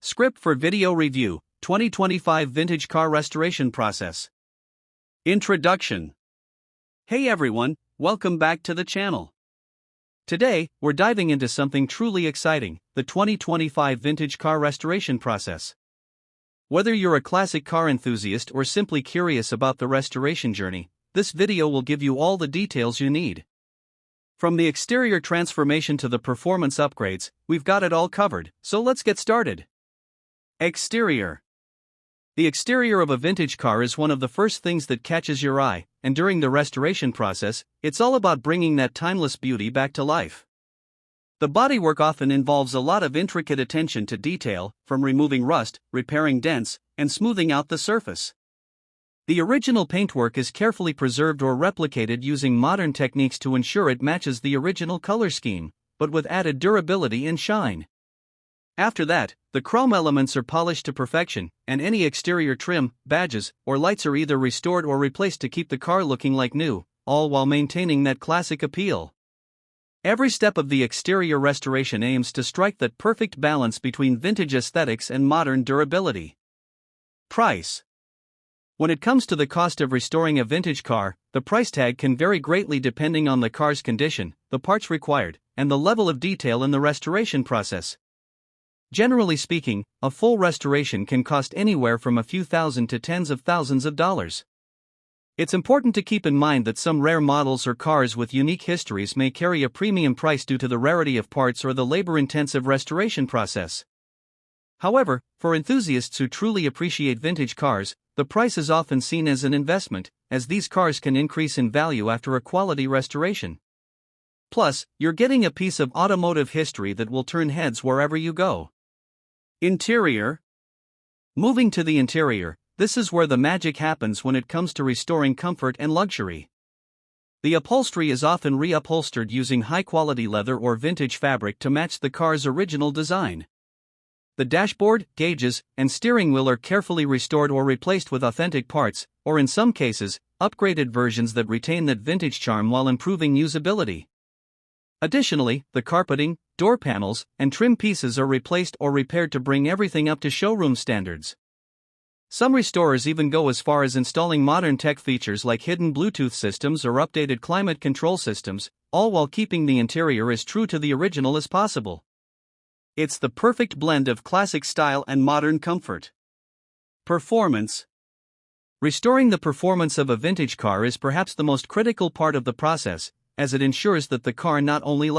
Script for video review, 2025 vintage car restoration process. Introduction. Hey everyone, welcome back to the channel. Today, we're diving into something truly exciting, the 2025 vintage car restoration process. Whether you're a classic car enthusiast or simply curious about the restoration journey, this video will give you all the details you need. From the exterior transformation to the performance upgrades, we've got it all covered, so let's get started. Exterior. The exterior of a vintage car is one of the first things that catches your eye, and during the restoration process, it's all about bringing that timeless beauty back to life. The bodywork often involves a lot of intricate attention to detail, from removing rust, repairing dents, and smoothing out the surface. The original paintwork is carefully preserved or replicated using modern techniques to ensure it matches the original color scheme, but with added durability and shine. After that, the chrome elements are polished to perfection, and any exterior trim, badges, or lights are either restored or replaced to keep the car looking like new, all while maintaining that classic appeal. Every step of the exterior restoration aims to strike that perfect balance between vintage aesthetics and modern durability. Price. When it comes to the cost of restoring a vintage car, the price tag can vary greatly depending on the car's condition, the parts required, and the level of detail in the restoration process. Generally speaking, a full restoration can cost anywhere from a few thousand to tens of thousands of dollars. It's important to keep in mind that some rare models or cars with unique histories may carry a premium price due to the rarity of parts or the labor-intensive restoration process. However, for enthusiasts who truly appreciate vintage cars, the price is often seen as an investment, as these cars can increase in value after a quality restoration. Plus, you're getting a piece of automotive history that will turn heads wherever you go. Interior. Moving to the interior, this is where the magic happens when it comes to restoring comfort and luxury. The upholstery is often reupholstered using high-quality leather or vintage fabric to match the car's original design. The dashboard, gauges, and steering wheel are carefully restored or replaced with authentic parts, or in some cases, upgraded versions that retain that vintage charm while improving usability. Additionally, the carpeting, door panels, and trim pieces are replaced or repaired to bring everything up to showroom standards. Some restorers even go as far as installing modern tech features like hidden Bluetooth systems or updated climate control systems, all while keeping the interior as true to the original as possible. It's the perfect blend of classic style and modern comfort. Performance. Restoring the performance of a vintage car is perhaps the most critical part of the process, as it ensures that the car not only